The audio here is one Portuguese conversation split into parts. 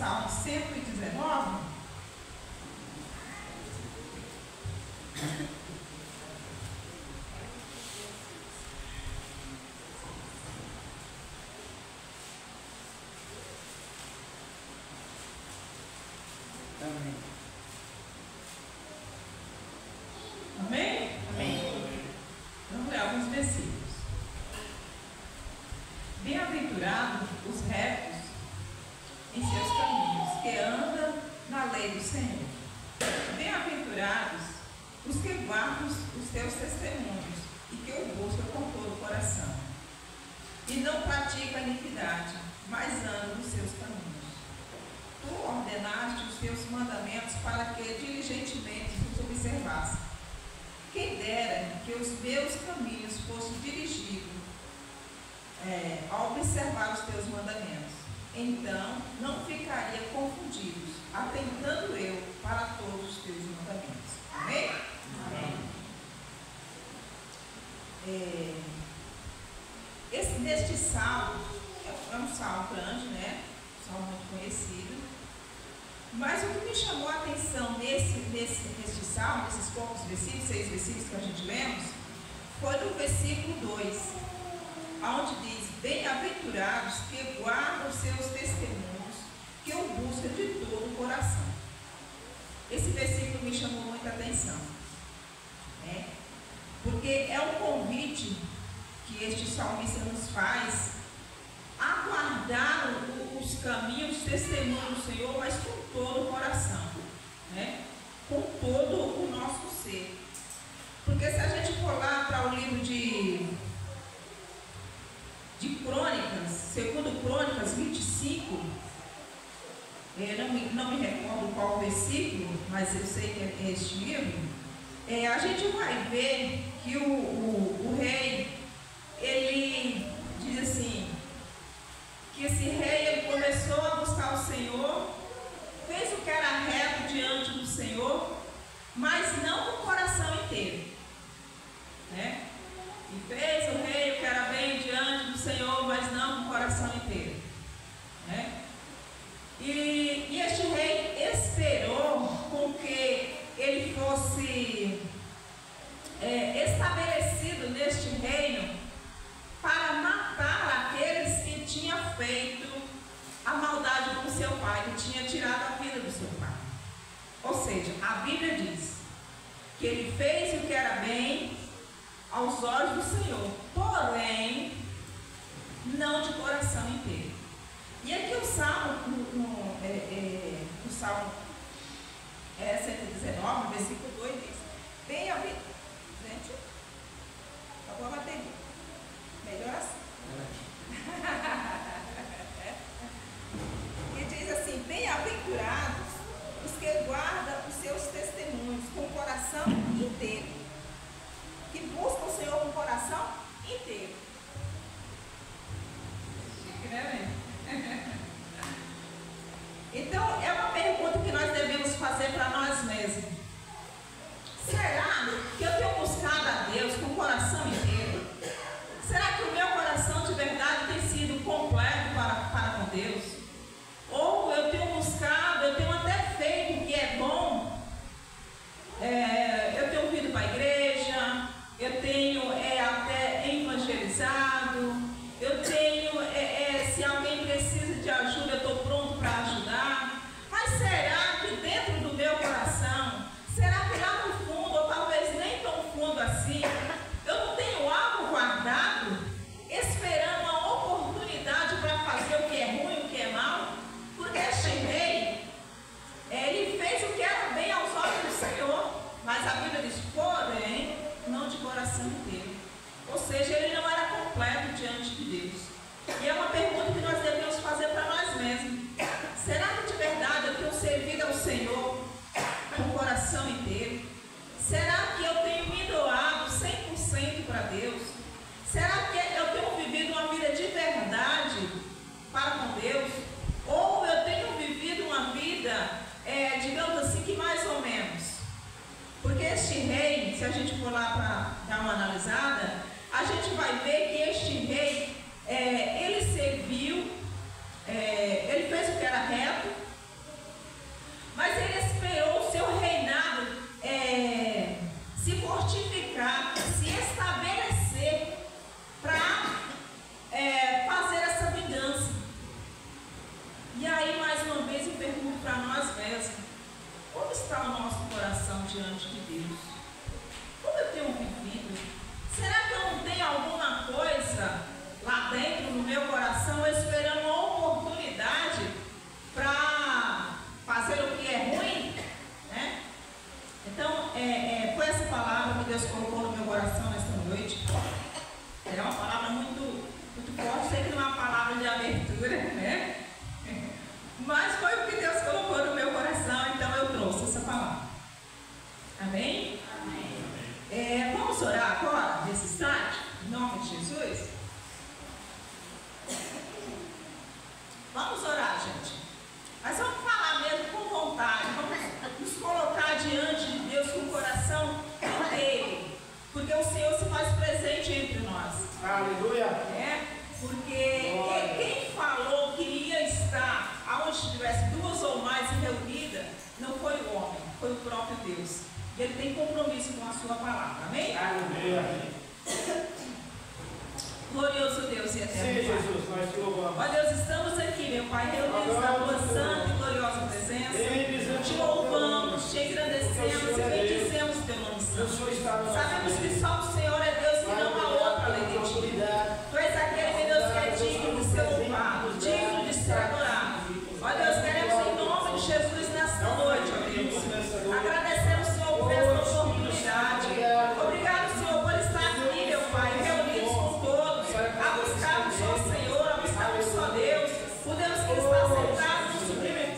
Salmo 119. Amém. Amém? Amém. Vamos ler alguns versículos. Bem-aventurados os retos em seus caminhos, que andam na lei do Senhor. Bem-aventurados os que guardam os teus testemunhos e que o buscam com todo o coração. E não praticam a iniquidade, mas andam nos seus caminhos. Tu ordenaste os teus mandamentos para que diligentemente os observasse. Quem dera que os meus caminhos fossem dirigidos a observar os teus mandamentos. Então não ficaria confundidos, atentando eu para todos os teus mandamentos. Amém? Amém. Neste salmo, é um salmo grande, né? Um salmo muito conhecido. Mas o que me chamou a atenção neste salmo, nesses poucos versículos, 6 versículos que a gente lemos, foi no versículo 2, onde diz: bem-aventurados que guardam os seus testemunhos, que o buscam de todo o coração. Esse versículo me chamou muita atenção, né? Porque é um convite que este salmista nos faz a guardar os caminhos, os testemunhos do Senhor, mas com todo o coração, né? Com todo o nosso ser. Porque se a gente for lá para o livro de Crônicas, segundo Crônicas 25, não me recordo qual versículo, mas eu sei que é este livro, a gente vai ver que o rei, ele diz assim, que esse rei ele começou a buscar o Senhor, fez o que era reto diante do Senhor, mas não com o coração inteiro, né? E fez o rei o que era bem diante do Senhor, mas não com o coração inteiro, né? E este rei esperou com que ele fosse estabelecido neste reino para matar aqueles que tinham feito a maldade com seu pai, que tinha tirado a vida do seu pai. Ou seja, a Bíblia diz que ele fez o que era bem aos olhos do Senhor, porém não de coração inteiro. E aqui o Salmo, o Salmo 119, versículo 2 diz: bem-aventurado. Gente, acabou a bateria. Melhor assim. E diz assim: bem-aventurados os que guardam os seus testemunhos com o coração inteiro, que buscam o Senhor com o coração inteiro. Então, é uma pergunta que nós devemos fazer para nós mesmos. Será que eu tenho buscado a Deus com o coração inteiro? Será que o meu coração de verdade tem sido completo para com Deus? Ou eu tenho buscado, eu tenho até feito o que é bom, eu tenho vindo para a igreja, eu tenho até evangelizado, eu tenho, se alguém precisa de ajuda, eu estou pronto para ajudar. Mas será que dentro do meu coração, será que lá no fundo, ou talvez nem tão fundo assim, eu não tenho algo guardado, esperando uma oportunidade para fazer o que é ruim, o que é mal? Porque este rei, ele fez o que era bem aos olhos do Senhor, mas a Bíblia diz, porém, não de coração inteiro. Ou seja, ele não era completo diante de Deus. E é uma pergunta que nós devemos fazer para nós mesmos. Será que de verdade eu tenho servido ao Senhor com o coração inteiro? Será que eu tenho me doado 100% para Deus? Será que eu tenho vivido uma vida de verdade para com Deus? Ou eu tenho vivido uma vida, digamos assim, que mais ou menos? Porque este rei, se a gente for lá para dar uma analisada, a gente vai ver que este rei, ele serviu, ele fez o que era reto, mas ele esperou o seu reinado se fortificar, se estabelecer para fazer essa vingança. E aí, mais uma vez, eu pergunto para nós mesmos: como está o nosso coração diante de Deus? Como eu tenho vivido? Será que eu não tenho alguma coisa lá dentro no meu coração esperando uma oportunidade para fazer o que é ruim? Né? Então, foi essa palavra que Deus colocou no meu coração nesta noite. É uma palavra muito, muito forte. Sei que não é uma palavra de abertura, né? Mas foi o que Deus colocou no meu coração, então eu trouxe essa palavra. Amém? Amém. Vamos orar agora, nesse instante, em nome de Jesus? Vamos orar, gente. Mas vamos falar mesmo com vontade. Vamos nos colocar diante de Deus com o coração inteiro. Porque o Senhor se faz presente entre nós. Aleluia. Porque quem falou que ia estar aonde tivesse duas ou mais reunidas, não foi o homem, foi o próprio Deus. E ele tem compromisso com a sua palavra. Amém? Aleluia. Glorioso Deus e eterno. Sim, Jesus, nós te louvamos. Ó Deus, estamos aqui, meu Pai, reunidos na tua santa e gloriosa presença. Te louvamos, te engrandecemos e bendizemos teu nome santo. Sabemos que só o Senhor é Deus, que não há outro além de ti. Tu és aquele, meu Deus, que é digno de ser louvado, digno de ser adorado. Ó Deus, queremos em nome de Jesus nesta noite, ó Deus. Agradecemos, Senhor, por esta oportunidade. Obrigado, Senhor, por estar aqui, meu Pai, reunidos com todos, a buscarmos só o Senhor, a buscarmos só Deus, o Deus que está sentado no sublime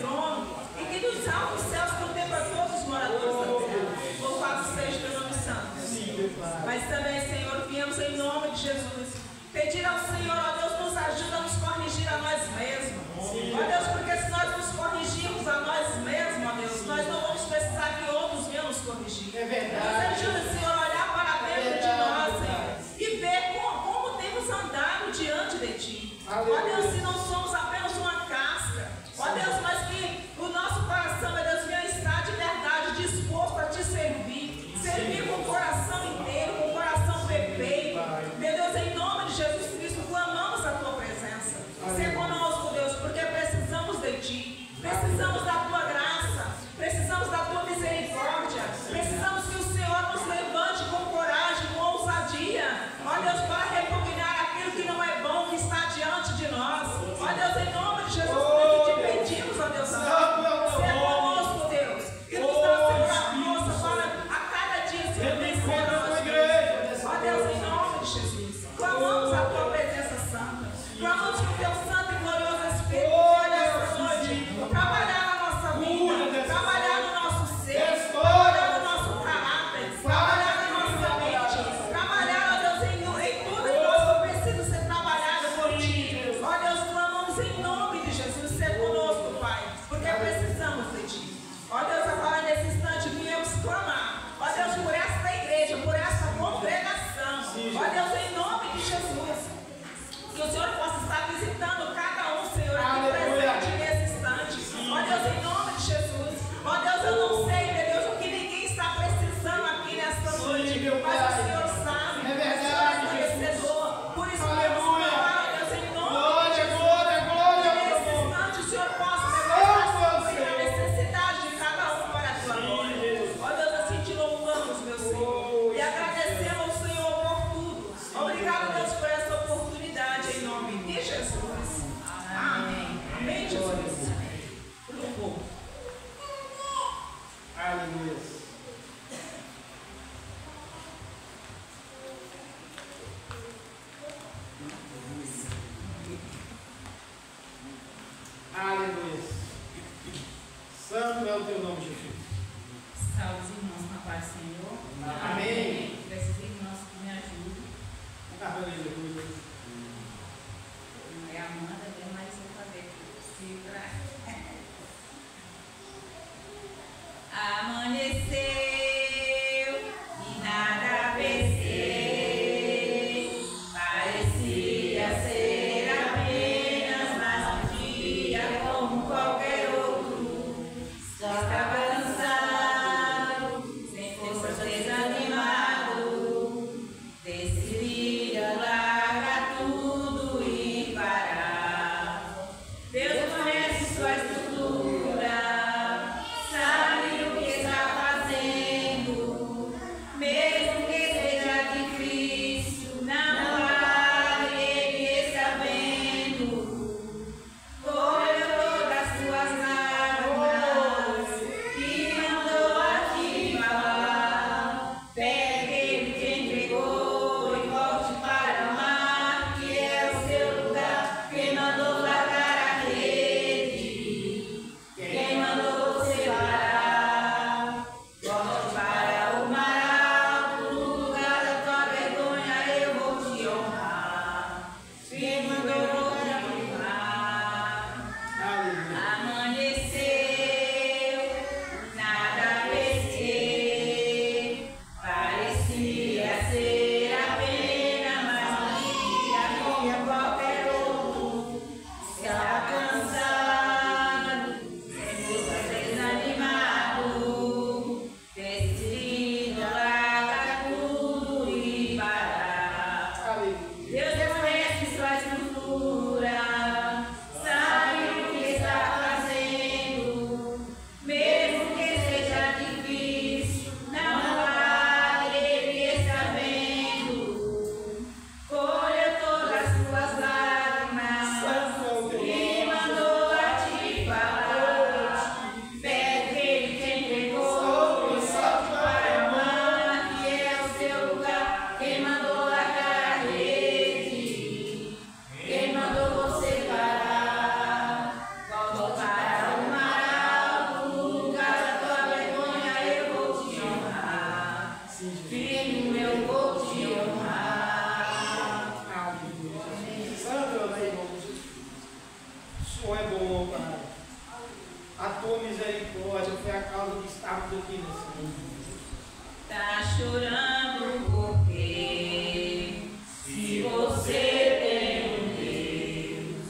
chorando porque se você tem um Deus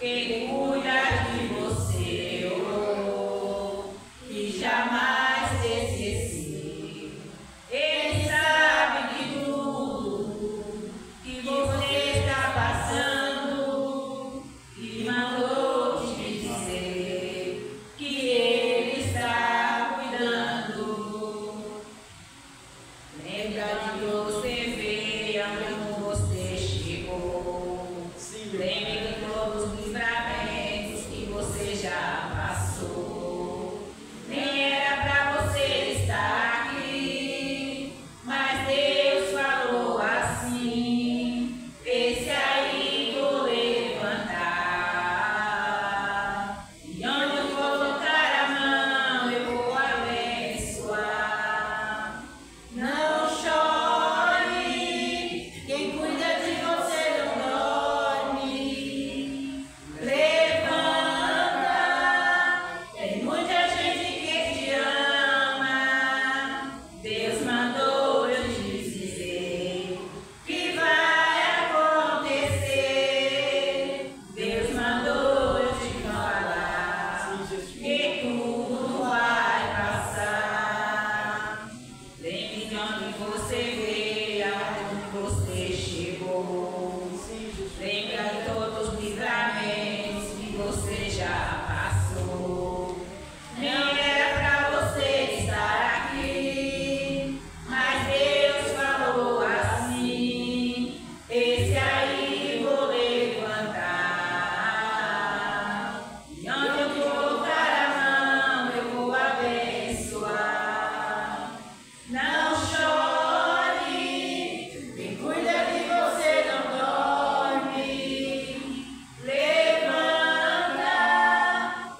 que cuida de você, oh, que jamais te esqueceu, Ele sabe de tudo que você está passando e mandou te dizer que Ele está cuidando. Lembra de você ver onde você chegou. Lembre de todos os livramentos que você já passou. Nem era pra você estar aqui, mas Deus falou assim: esse aí vou levantar. E onde eu colocar a mão eu vou abençoar. Não chore, quem cuida de você não dorme. Levanta, tem muita gente que te ama. Deus mandou eu te dizer que vai acontecer. Deus mandou eu te falar que tudo vai passar. Lembre de onde você veio, aonde você chegou. Lembre de todos os livramentos que você já passou. Nem era pra você estar aqui, mas Deus falou assim: esse aí vou levantar. E onde eu colocar a mão eu vou abençoar. Não chore, quem cuida de você não dorme. Levanta,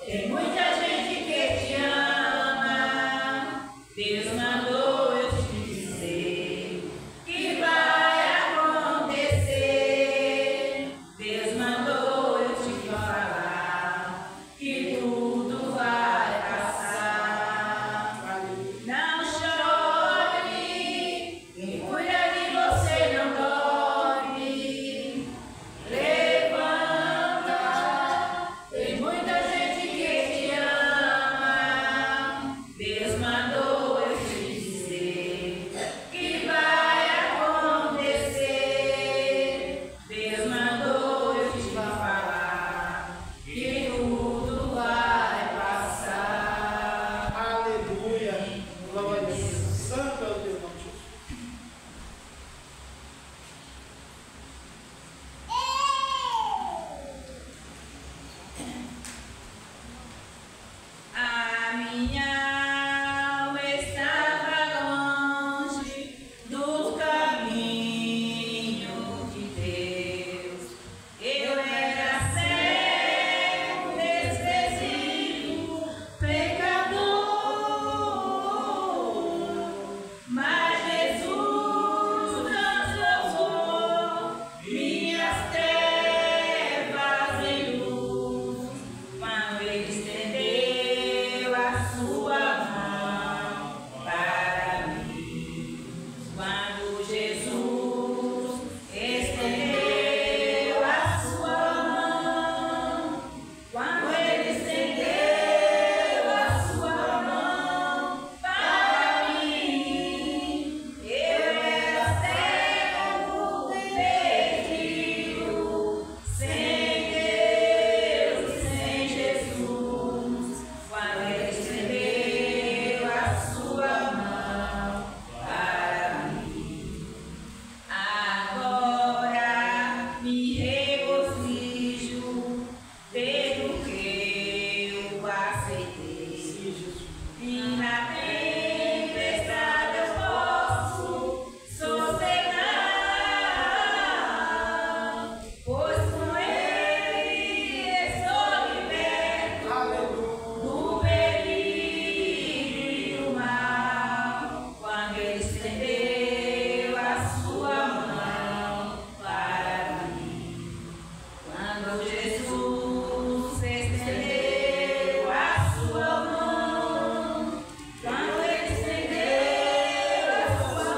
tem muita gente que te ama. Deus mandou eu te dizer que vai acontecer. Deus mandou eu te falar que tudo vai passar. Não chore, quem cuida de você não dorme. Levanta, tem muita gente que te ama. Deus mandou eu te dizer que vai acontecer. Deus mandou eu te falar que tudo vai passar. Aleluia. Glória a Deus. Santo é o teu nome, Jesus. A minha alma estava longe do caminho de Deus. Eu era cego, desprezível, pecador, mas Jesus transformou minhas trevas em luz. Quando Ele estendeu a sua mão para mim. Quando Jesus estendeu a sua mão. Quando Ele estendeu a sua mão para mim. Eu era cego, perdido, sem Deus e sem Jesus. Quando Ele estendeu a sua mão para mim. Agora me regozijo pelo que eu aceitei. E na tempestade eu posso sossegar, pois com Ele estou liberto do perigo e do mal. Quando Ele estendeu a sua mão para mim. Quando Jesus estendeu a sua mão. Quando Ele estendeu a sua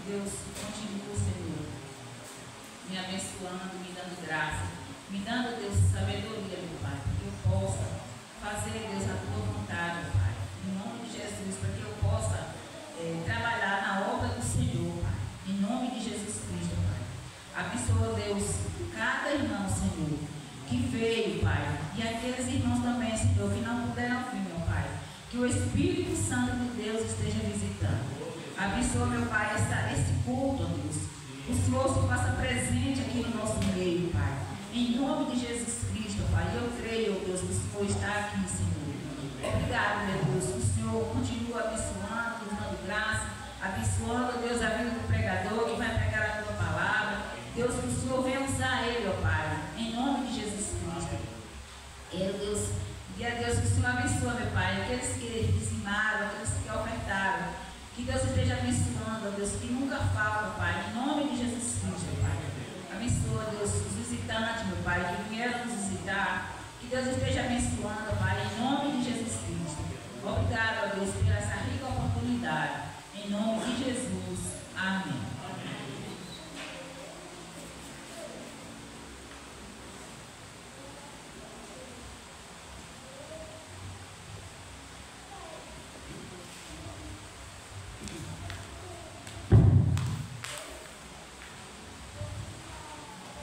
Deus continua, Senhor, me abençoando, me dando graça, me dando, Deus, sabedoria, meu Pai, para que eu possa fazer, Deus, a tua vontade, meu Pai, em nome de Jesus, para que eu possa trabalhar na obra do Senhor, Pai, em nome de Jesus Cristo, Pai. Abençoa, Deus, cada irmão, Senhor, que veio, Pai, e aqueles irmãos também, Senhor, que não puderam vir, meu Pai, que o Espírito Santo de Deus esteja visitando. Abençoa, meu Pai, esse culto, ó Deus. O Senhor se faça presente aqui no nosso meio, Pai. Em nome de Jesus Cristo, Pai. Eu creio, ó Deus, que o Senhor está aqui, Senhor. Obrigado, meu Deus. Que o Senhor continua abençoando, nos dando graça, abençoando, Deus, a vida do pregador que vai pregar a tua palavra. Deus, que o Senhor venha usar ele, ó Pai. Em nome de Jesus Cristo. Deus, e a Deus, que o Senhor abençoa, meu Pai. Aqueles que dizimaram, aqueles que ofertaram. Que Deus esteja abençoando, Deus, que nunca falta, Pai, em nome de Jesus Cristo, Pai. Abençoa, Deus, os visitantes, meu Pai, que vieram nos visitar. Que Deus esteja abençoando, Pai, em nome de Jesus Cristo. Obrigado, Deus, por essa rica oportunidade. Em nome de Jesus. Amém.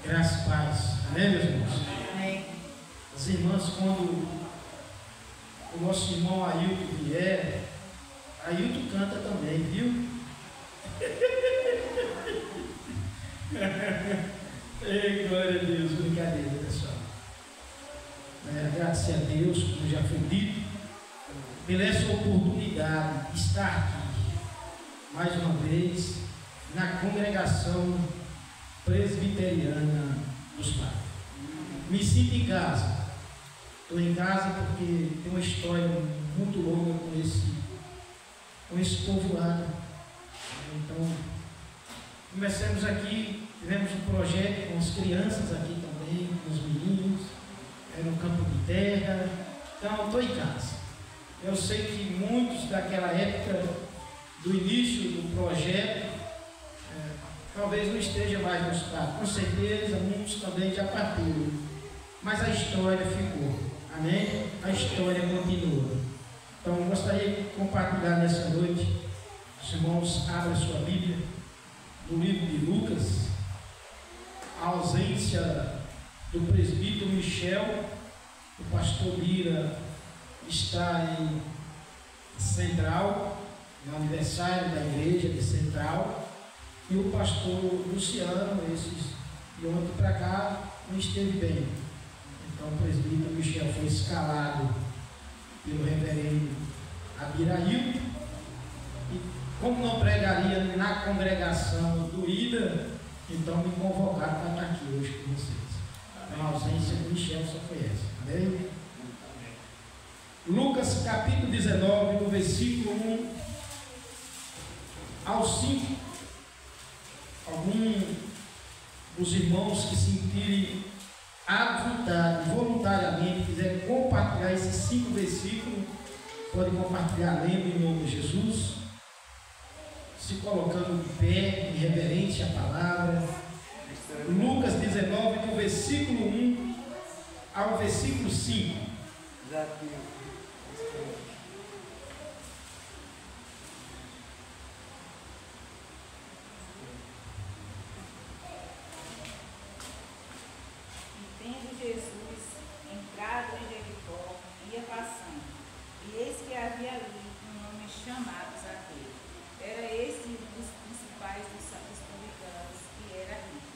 Graças e paz. Amém, meus irmãos? Amém. As irmãs, quando o nosso irmão Ailton vier, Ailton canta também, viu? Ei, glória a Deus, brincadeira, pessoal. Agradecer a Deus, como já foi dito, pela essa oportunidade de estar aqui, mais uma vez, na congregação presbiteriana dos Pais. Me sinto em casa. Estou em casa porque tem uma história muito longa com esse povoado. Então, começamos aqui, tivemos um projeto com as crianças aqui também, com os meninos, no campo de terra. Então, estou em casa. Eu sei que muitos daquela época, do início do projeto, talvez não esteja mais no estado, com certeza muitos também já partiram, mas a história ficou, amém? A história continua. Então eu gostaria de compartilhar nessa noite, os irmãos abram sua Bíblia, no livro de Lucas, a ausência do presbítero Michel, o pastor Lira está em Central, no aniversário da igreja de Central. E o pastor Luciano, de ontem para cá, não esteve bem. Então o presbítero Michel foi escalado pelo reverendo Abirail. E como não pregaria na congregação do Ida, então me convocaram para estar aqui hoje com vocês. Então a ausência do Michel só foi essa. Amém? Lucas capítulo 19, do versículo 1 ao 5. Algum dos irmãos que sentirem à vontade, voluntariamente, quiserem compartilhar esses 5 versículos, podem compartilhar lendo em nome de Jesus, se colocando de pé, em reverência à palavra. Lucas 19, do versículo 1 ao versículo 5. Jesus, entrado em Jericó, ia passando, e eis que havia ali um homem chamado Zaqueu. Era esse um dos principais dos publicanos, que era rico,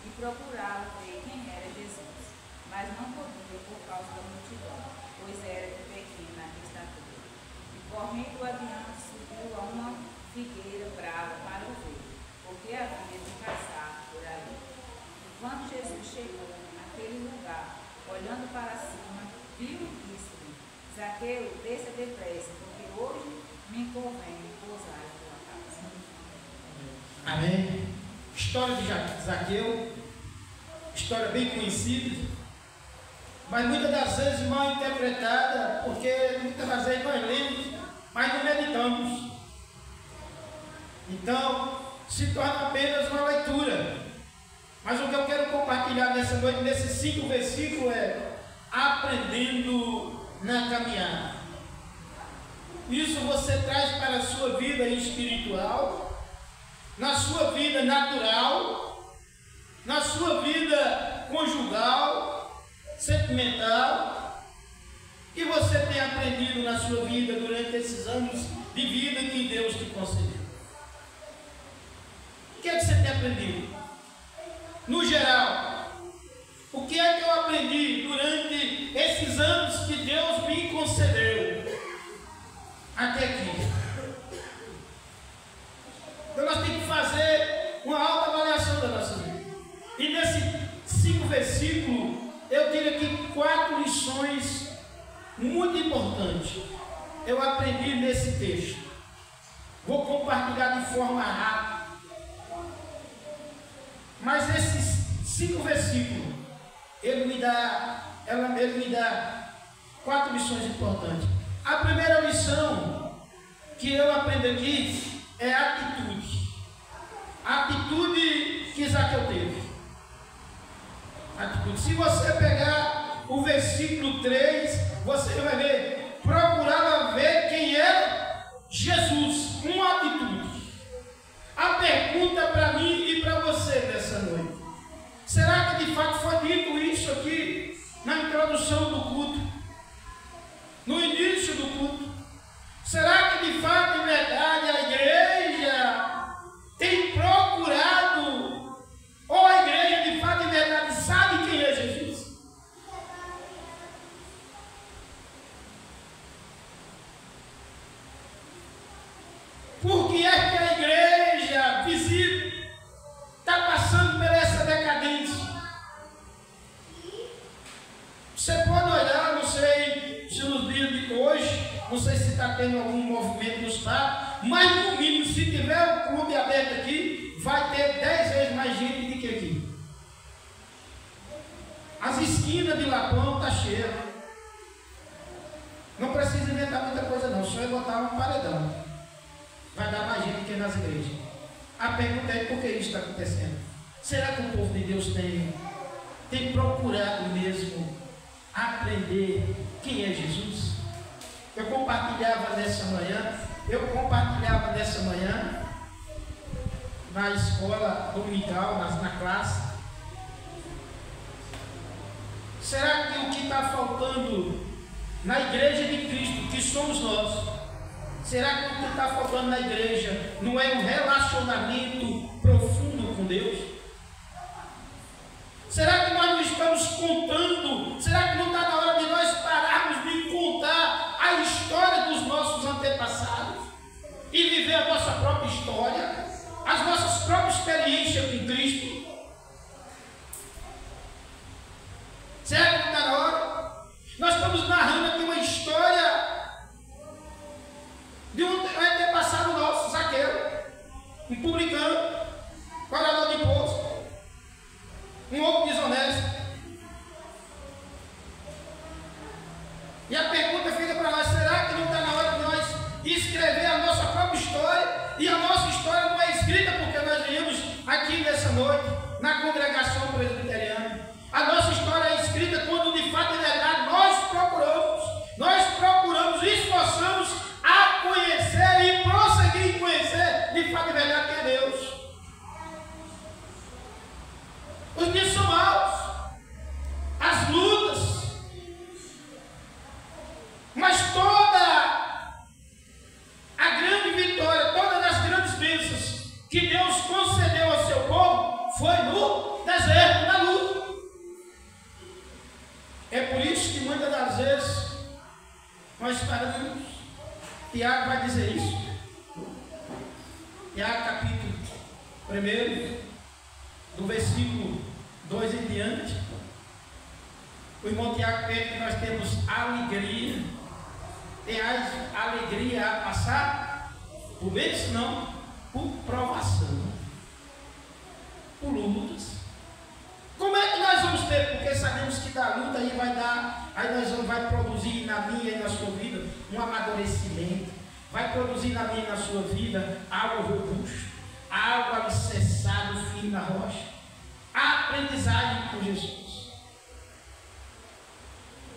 e procurava ver quem era Jesus, mas não podia por causa da multidão, pois era de pequena estatura. E correndo adiante, subiu a uma figueira brava para o ver, porque havia de passar por ali. E quando Jesus chegou naquele lugar, olhando para cima, viu e disse-lhe: Zaqueu, desça depressa, porque hoje me convém pousar em tua casa. Amém. História de Zaqueu, história bem conhecida, mas muitas das vezes mal interpretada, porque muitas das vezes nós lemos, mas não meditamos. Então, se torna apenas uma leitura. Mas o que eu quero compartilhar nessa noite, nesses 5 versículos, é aprendendo na caminhada. Isso você traz para a sua vida espiritual, na sua vida natural, na sua vida conjugal, sentimental, que você tem aprendido na sua vida durante esses anos de vida que Deus te concedeu. O que é que você tem aprendido? No geral, o que é que eu aprendi durante esses anos que Deus me concedeu até aqui? Então nós temos que fazer uma autoavaliação da nossa vida. E nesses 5 versículos, eu tenho aqui 4 lições muito importantes. Eu aprendi nesse texto. Vou compartilhar de forma rápida. Mas esses 5 versículos, ele me dá 4 lições importantes. A primeira lição que eu aprendo aqui é a atitude. A atitude que Zaqueu teve. Atitude. Se você pegar o versículo 3, você vai ver, procurava ver quem era Jesus. Uma atitude. A pergunta para mim e para você dessa noite: será que de fato foi dito isso aqui na introdução do culto? No início do culto? Será que de fato e verdade a igreja tem procurado, ou a igreja de fato e verdade sabe quem é Jesus? Por que é que a igreja visível está passando por essa decadência? Você pode olhar, não sei se nos dias de hoje, não sei se está tendo algum movimento no estado, mas no mínimo, se tiver um clube aberto aqui, vai ter 10 vezes mais gente do que aqui. As esquinas de Lapão estão cheias. Não precisa inventar muita coisa não, só é botar um paredão. Vai dar mais gente que nas igrejas. A pergunta é: por que isso está acontecendo? Será que o povo de Deus tem procurado mesmo aprender quem é Jesus? Eu compartilhava nessa manhã na escola dominical, na classe. Será que o que está faltando na igreja de Cristo, que somos nós, será que o que está faltando na igreja não é um relacionamento profundo com Deus? Será que nós não estamos contando? Será que não está na hora de nós pararmos de contar a história dos nossos antepassados e viver a nossa própria história, as nossas próprias experiências com Cristo? Será que não está na hora? Nós estamos narrando aqui uma história de um antepassado nosso, Zaqueu, um publicano, cobrador de imposto, um outro desonesto. E a pergunta fica para nós: será que não está na hora de nós escrever a nossa própria história? E a nossa história não é escrita porque nós viemos aqui nessa noite, na congregação presbiteriana. A nossa história é escrita quando de fato e verdade nós procuramos e esforçamos a conhecer e prosseguir em conhecer de fato e verdade quem é Deus. Os dias são maus, as lutas, mas toda a grande vitória, todas as grandes bênçãos que Deus concedeu ao seu povo foi no deserto, na luta. É por isso que muitas das vezes nós paramos. Tiago vai dizer isso. Tiago capítulo 1, do versículo 2 em diante. O irmão Tiago pede que nós temos alegria. Tem alegria a passar por vezes, não, por provação, por lutas. Como é que nós vamos ter? Porque sabemos que da luta aí vai produzir na minha e na sua vida um amadurecimento, vai produzir na minha e na sua vida algo robusto, algo alicerçado firme na rocha. Aprendizagem com Jesus.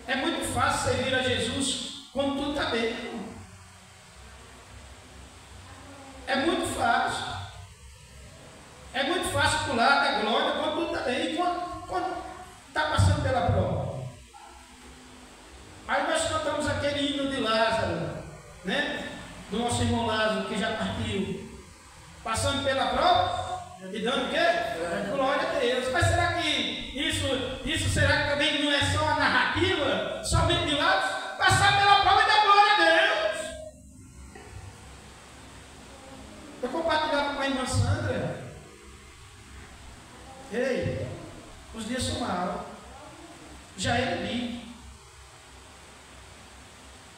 É muito fácil servir a Jesus quando tudo está bem. É muito fácil. É muito fácil pular da glória quando tudo está bem. E quando está passando pela prova. Aí nós cantamos aquele hino de Lázaro, né? Do nosso irmão Lázaro, que já partiu. Passando pela prova e dando o quê? Glória a Deus. Mas será que isso será que também não é só uma narrativa? Somente de Lázaro? Passar pela prova e dar glória a Deus. Eu compartilhava com a irmã Sandra. Ei, os dias são maus. Já é domingo.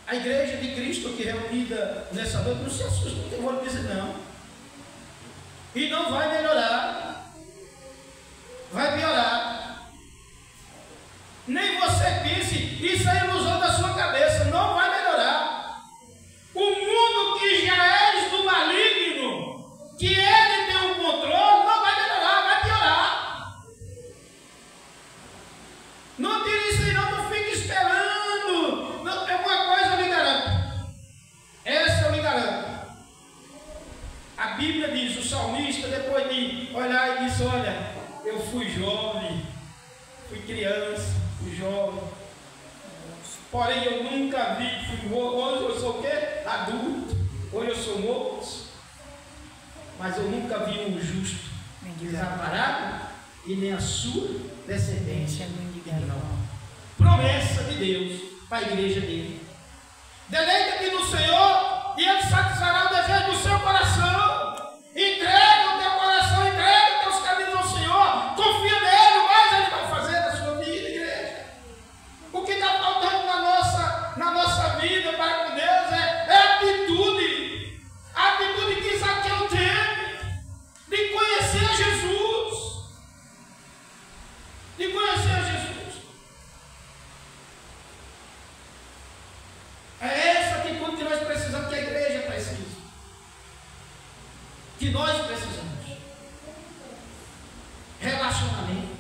A igreja de Cristo aqui reunida nessa noite, não se assusta com o que eu vou dizer, não. E não vai melhorar. Vai piorar. Nem você pense, isso é ilusão da sua cabeça, não vai melhorar. O mundo que já és do maligno, que ele tem o controle, não vai melhorar, vai piorar. Não tire isso aí, não fique esperando. Não, é uma coisa eu lhe garanto. Essa eu lhe garanto. A Bíblia diz, o salmista, depois de olhar e disse, olha, eu fui jovem, fui criança, fui jovem, porém eu nunca vi, hoje eu sou o quê? Adulto, hoje eu sou moço, mas eu nunca vi um justo desamparado e nem a sua descendência. Promessa de Deus para a igreja dele. Deleita-te no Senhor e Ele satisfará o desejo do seu coração. Entrega o teu coração, entrega os teus caminhos ao Senhor. Confia nele, o mais Ele vai fazer na sua vida, igreja. O que está faltando na nossa vida para com Deus é atitude. A atitude que Zaqueu teve de conhecer Jesus. De conhecer Jesus. É essa atitude que nós precisamos, que a igreja precisa. Que nós precisamos. Relacionamento.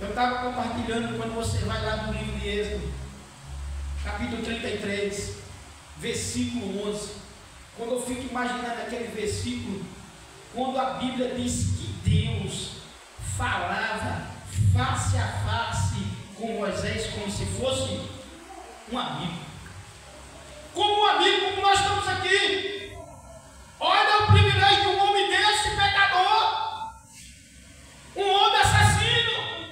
Eu estava compartilhando quando você vai lá no livro de Êxodo, capítulo 33, versículo 11. Quando eu fico imaginando aquele versículo, quando a Bíblia diz que Deus falava face a face com Moisés, como se fosse um amigo. Como um amigo, como nós estamos aqui. Olha o privilégio de um homem desse, pecador. Um homem assassino.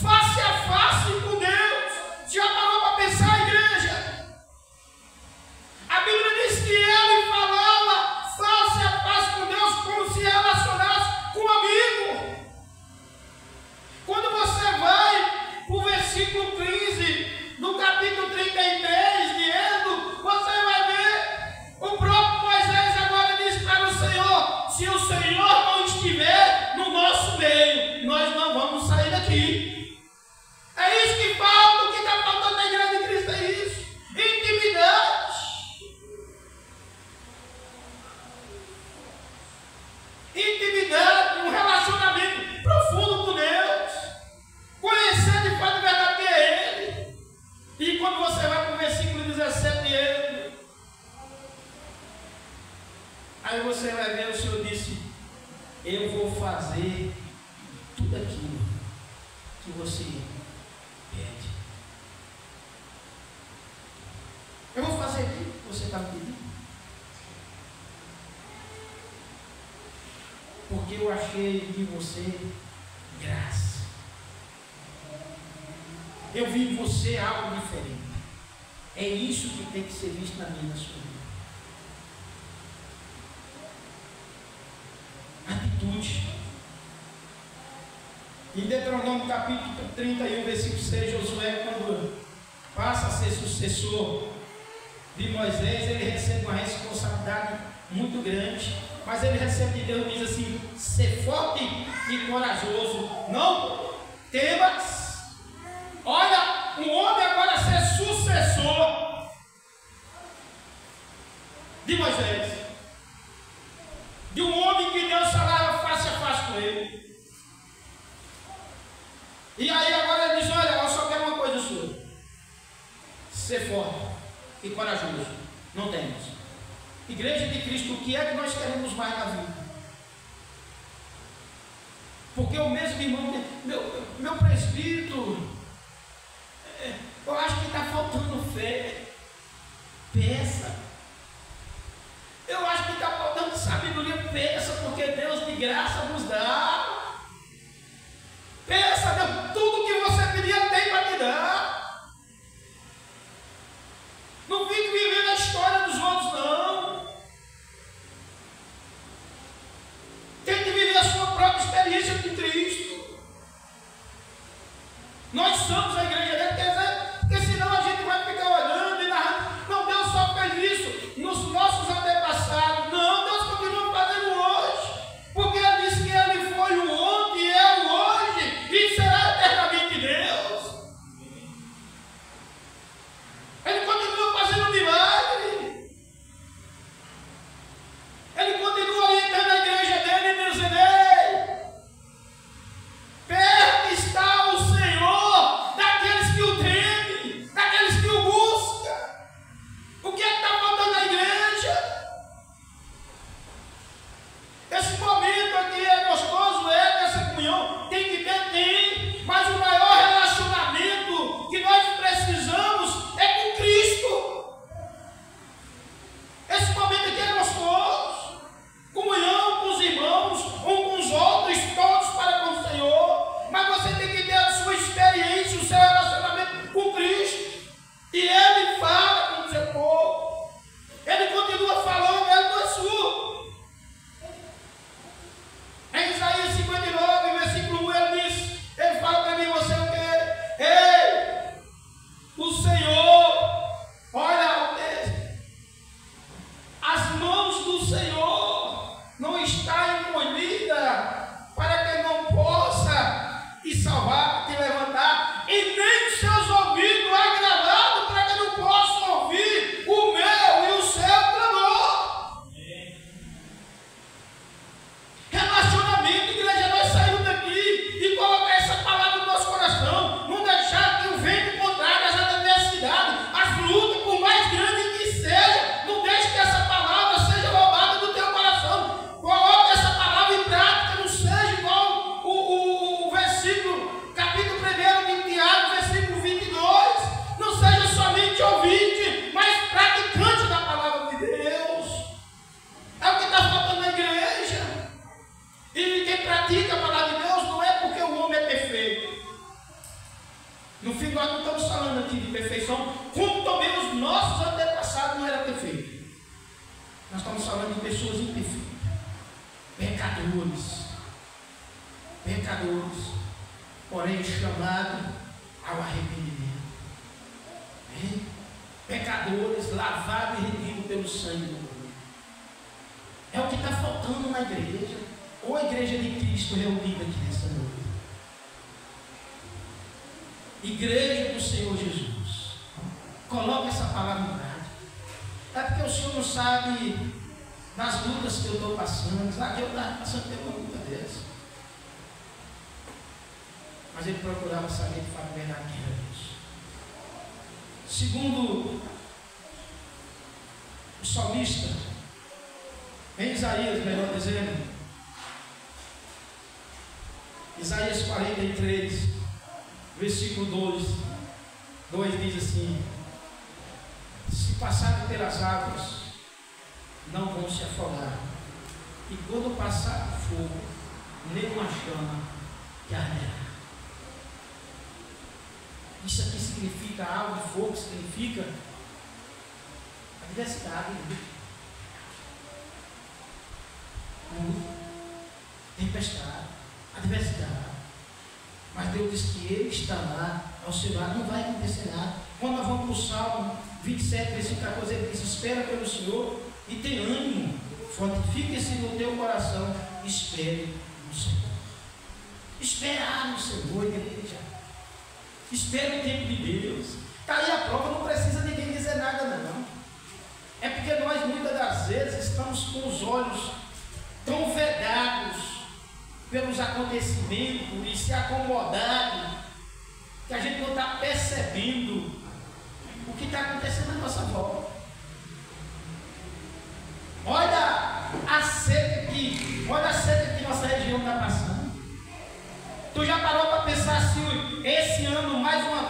Face a face com Deus. Já parou para pensar, igreja? A Bíblia diz que ele falava face a face com Deus, como se relacionasse com um amigo. Quando você vai para o versículo 15 do capítulo 33 de Êxodo, você vai ver o próprio Moisés agora diz para o Senhor: se o Senhor não estiver no nosso meio, nós não vamos sair daqui. É isso que falta, o que está faltando na igreja de Cristo é isso: intimidade. Intimidade, um relacionamento profundo com Deus. Conhecer de fato e verdade que é Ele. E quando você vai para o versículo 17 de Êxodo, aí você vai ver, o Senhor disse: eu vou fazer tudo aquilo que você pede. Eu vou fazer aquilo que você está pedindo. Porque eu achei de você graça. Eu vi em você algo diferente. É isso que tem que ser visto na minha e na sua vida. Atitude. Em Deuteronômio capítulo 31, versículo 6, Josué, quando passa a ser sucessor de Moisés, ele recebe uma responsabilidade muito grande. Mas ele recebe de Deus, diz assim: ser forte e corajoso, não temas. Olha, um homem agora ser sucessor aí agora ele diz, olha, eu só quero uma coisa sua. Ser forte e corajoso. Não temos. Igreja de Cristo, o que é que nós queremos mais na vida? Porque o mesmo irmão, meu presbítero, eu acho que está faltando fé. Peça. Eu acho que está faltando sabedoria. Peça, porque Deus de graça nos dá. Peça, Deus, tudo que você pedir tem para te dar. Não fique vivendo a história dos outros, não. Tente viver a sua própria experiência com Cristo. Nós somos a igreja dele, quer dizer, porque senão a gente vai ficar olhando e narrando. Não, Deus só fez isso nos nossos antepassados. Não, Deus continua fazendo hoje. Porque Ele disse que Ele foi o ontem, é o hoje e será eternamente Deus. Ele continua fazendo milagre. Ele continua orientando a igreja dele e dizendo, ei, perto está o Senhor daqueles que o temem, daqueles que o buscam. O que é que está faltando na igreja? Esse momento aqui é gostoso, dessa comunhão, tem que ter, tem, mas o maior relacionamento que nós precisamos é com Cristo. Esse momento aqui é gostoso, comunhão com os irmãos, um com os outros, todos para com o Senhor, mas você tem que ter a sua experiência, o seu relacionamento com Cristo, e Ele fala com o seu povo, Ele continua falando, Ele não é surdo. Em Isaías 59, versículo 1, ele fala para mim, você o quê? Ei, o Senhor, olha o texto, as mãos do Senhor não estão encolhidas para que não possa te salvar, te levantar, e nem os seus ouvidos agravados para que não possa ouvir o meu e o seu clamor. Relacionamento, igreja, nós saímos daqui e colocar essa palavra no nosso coração, não deixar que o vento contrário, as adversidades, as lutas, por mais grande que seja, não deixe que essa palavra seja roubada do teu coração. Coloque essa palavra em prática, não seja igual o versículo, capítulo 1 de Tiago, versículo 22, não seja somente ouvinte, mas praticante da palavra de Deus. É o que está faltando na igreja. E quem pratica a palavra de Deus não é porque o homem é perfeito. No fim, nós não estamos falando aqui de perfeição, como também os nossos antepassados não eram perfeitos. Nós estamos falando de pessoas imperfeitas, pecadores, porém chamados ao arrependimento. Pecadores lavados e remidos pelo sangue do Cordeiro. É o que está faltando na igreja, ou a igreja de Cristo reunida aqui nessa noite. Igreja do Senhor Jesus, coloque essa palavra em prática. É porque o Senhor não sabe das lutas que eu estou passando. Sabe que eu estava passando por uma luta dessa, mas ele procurava saber de fato verdade quem era Deus. Segundo o salmista, em Isaías, melhor dizendo, Isaías 43, versículo 2 diz assim: se passarem pelas águas, não vão se afogar, e quando passar o fogo, nem uma chama que arderá. Isso aqui significa algo de fogo, significa adversidade, tempestade, adversidade. Mas Deus diz que Ele está lá, ao seu lado, não vai acontecer nada. Quando nós vamos para o Salmo 27, versículo 14, ele diz: espera pelo Senhor e tem ânimo, fortifique-se no teu coração, espere no Senhor. Esperar no Senhor, igreja. Espere o tempo de Deus. Está aí a prova, não precisa ninguém dizer nada, não. É porque nós muitas das vezes estamos com os olhos tão vedados pelos acontecimentos e se acomodado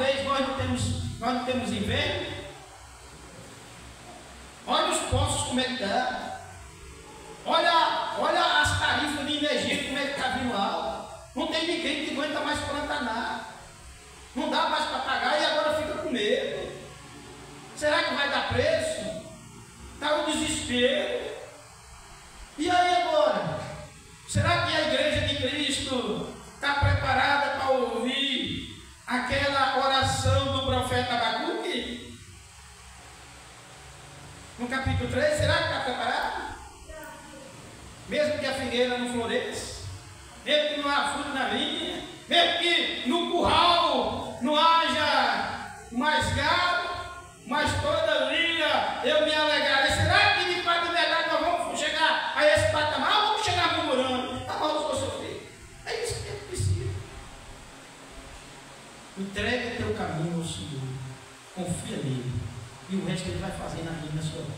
talvez nós não temos inverno. Olha os postos como é que está. Olha as tarifas de energia como é que está vindo alto. Não tem ninguém que aguenta mais plantar nada. Não dá mais para pagar e agora fica com medo. Será que vai dar preço? Está um desespero. E aí agora? Será que a igreja de Cristo está preparada para ouvir aquela oração do profeta Abacuque? No capítulo 3, será que está preparado? Mesmo que a figueira não floresça, mesmo que não haja fruto na vinha, mesmo que no curral não haja mais gado, mas todavia eu me alegrarei. Será que de fato de verdade nós vamos chegar a esse patamar? Ou vamos chegar murmurando? Amaldiçoa seu filho. É isso que eu preciso. Entrega teu caminho ao Senhor, confia nele, e o resto ele vai fazer na minha, na sua vida.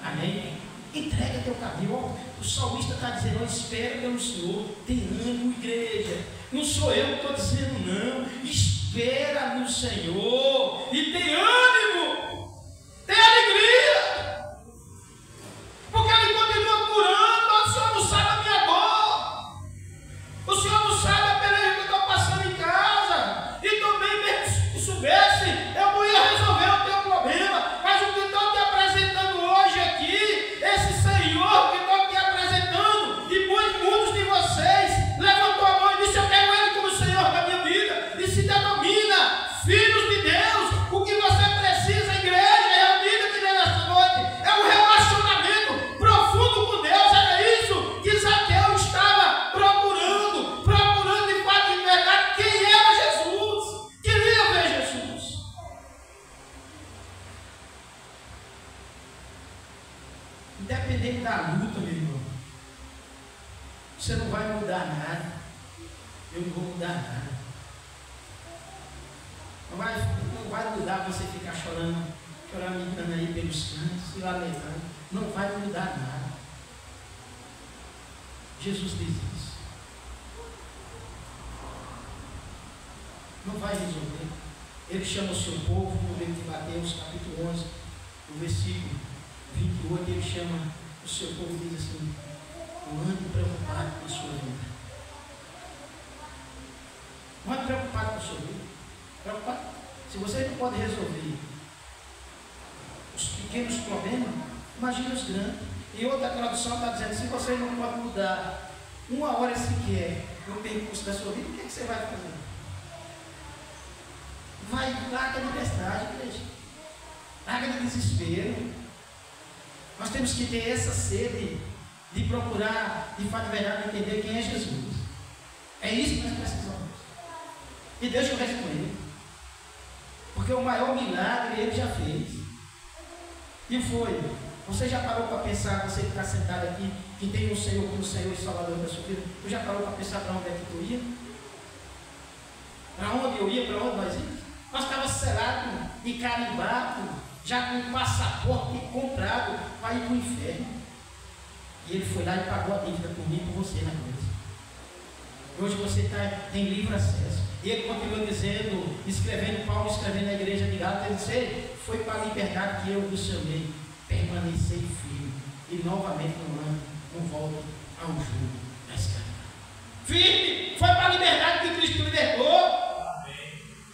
Amém? Entrega teu caminho. O salmista está dizendo: espera pelo Senhor. Tem ânimo, igreja. Não sou eu que estou dizendo, não. Espera no Senhor e tem ânimo, tem alegria, porque Ele continua curando. O Senhor não sabe a minha dor, o Senhor não sabe a peleja que eu estou passando em casa, e também mesmo se soubesse, eu não ia resolver o teu problema. Mas o que estou te apresentando hoje aqui, esse Senhor que estou te apresentando, e muitos de vocês levantou a mão e disse: eu quero Ele como Senhor da minha vida, e se denomina filhos de Deus. O que você precisa, igreja, é a vida que vem nesta noite, é um relacionamento profundo com Deus. Era isso que Zaqueu estava procurando de fato de verdade quem era Jesus, queria ver Jesus. Independente da luta, meu irmão, você não vai mudar nada, eu não vou mudar nada. Não vai mudar você ficar choramingando aí pelos cantos, se lamentando. Não vai mudar nada. Jesus diz isso. Não vai resolver. Ele chama o seu povo no livro de Mateus, capítulo 11, no versículo 28, ele chama o seu povo e diz assim: não ande preocupado com a sua vida. Não ande preocupado com a sua vida. Preocupado. Se você não pode resolver os pequenos problemas, imagine os grandes. E outra tradução está dizendo: se você não pode mudar uma hora sequer no percurso da sua vida, o que você vai fazer? Larga de bestagem, igreja. Larga de desespero. Nós temos que ter essa sede de procurar, de fato, de verdade, entender quem é Jesus. É isso que nós precisamos. E deixa o resto com Ele. Porque o maior milagre Ele já fez. E foi. Você já parou para pensar, você que está sentado aqui, que tem um Senhor como Senhor e Salvador da sua vida, você já parou para pensar para onde é que tu ia? Para onde eu ia, para onde nós íamos? Nós estávamos selados e carimbados, já com o passaporte comprado para ir para o inferno. E Ele foi lá e pagou a dívida por mim e por você na cruz. Hoje você tem livre acesso. E Ele continua dizendo, Paulo escrevendo na igreja de Gálatas, ele disse: foi para a liberdade que eu vos chamei, permanecei firme, e novamente não volte ao jugo da escravidão. Firme! Foi para a liberdade que Cristo libertou.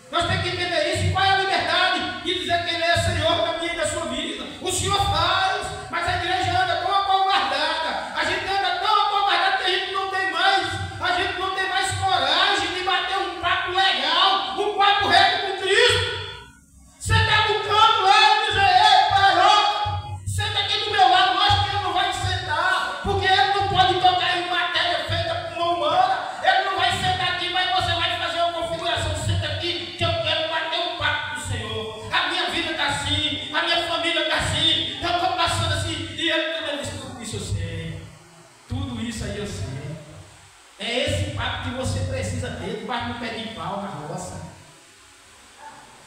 Nós temos que entender isso. E qual é a liberdade? De dizer que Ele é Senhor da minha e da sua vida. O Senhor faz, mas a igreja anda tão acovardada. A gente anda tão acovardada que a gente não tem mais coragem de bater um papo legal, um papo reto com Cristo. Você está no canto lá e diz: ei, pai, ó, senta aqui do meu lado. Lógico que Ele não vai sentar, porque Ele não pode tocar em matéria feita por mão humana. Ele não vai sentar aqui, mas você vai fazer uma configuração. Senta aqui, que eu quero bater um papo com o Senhor. A minha vida está assim, a minha família está assim, eu estou passando assim. E Ele disse: tudo isso eu sei, tudo isso aí eu sei. É esse papo que você precisa ter, debaixo do pé de pau na roça,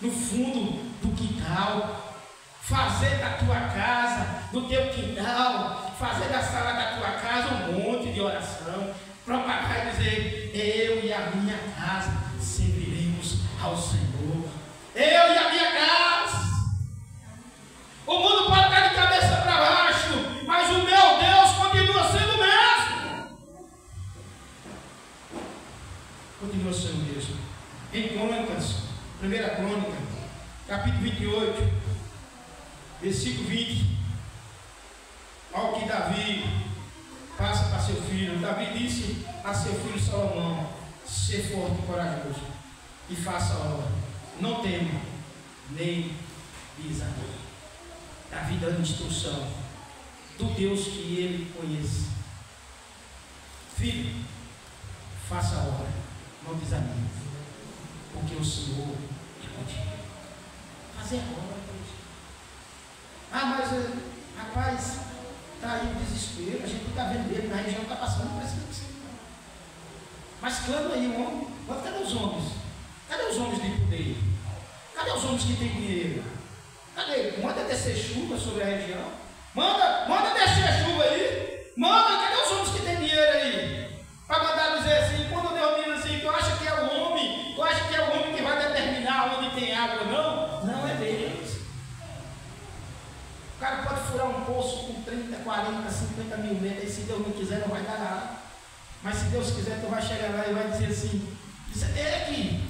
no fundo do quintal, fazer da tua casa, do teu quintal, fazer da sala da tua casa um monte de oração, propagar e dizer: eu e a minha casa serviremos ao Senhor. Crônicas, 1 Crônica, capítulo 28, versículo 20. Ao que Davi passa para seu filho. Davi disse a seu filho Salomão: ser forte e corajoso, e faça a obra, não tema, nem desanime. Davi dando instrução do Deus que ele conhece. Filho, faça a obra, não desanime, porque o Senhor é contigo. Fazer a obra, mas rapaz, está aí o desespero, a gente está vendo ele na região, está passando por isso. Mas clama aí, o homem. Mas cadê os homens? Cadê os homens de poder? Cadê os homens que têm dinheiro? Cadê? Manda descer chuva sobre a região. Manda descer chuva aí. Cadê os homens que têm dinheiro aí? Para mandar dizer assim, quando Deus diz assim, tu acha que é o homem? Tu acha que é o homem que vai determinar onde tem água? Não, não é Deus. O cara pode furar um poço com 30, 40, 50 mil metros, e se Deus não quiser, não vai dar nada. Mas se Deus quiser, tu vai chegar lá e vai dizer assim, isso é aqui.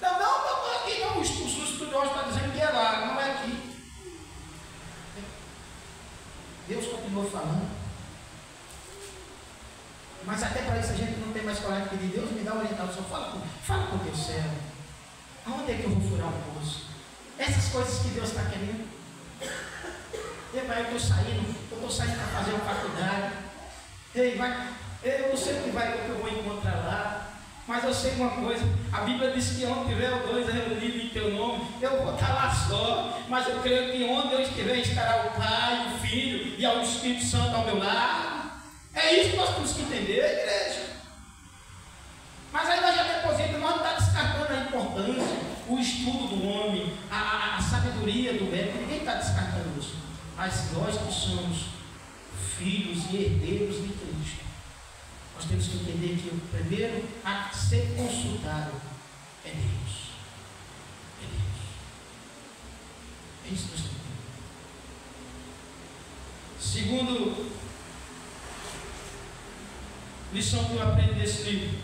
Não é aqui não, os estudiosos estão dizendo que é lá, não é aqui. Deus continuou falando. Mas até para isso a gente não tem mais coragem de pedir, Deus me dá orientação, fala com o teu céu. Aonde é que eu vou furar um poço? Essas coisas que Deus está querendo. Eu estou saindo para fazer uma faculdade. Eu não sei o que eu vou encontrar lá, mas eu sei uma coisa, a Bíblia diz que onde tiver os dois reunidos em teu nome, eu vou estar lá só, mas eu creio que onde eu estiver estará o Pai, o Filho e o Espírito Santo ao meu lado. É isso que nós temos que entender, igreja. Mas aí nós já depositamos, nós não estamos descartando a importância, o estudo do homem, a sabedoria do médico, ninguém está descartando isso. Mas nós que somos filhos e herdeiros de Cristo, nós temos que entender que o primeiro a ser consultado é Deus. É Deus. É isso que nós temos que entender. Segundo lição que eu aprendo desse livro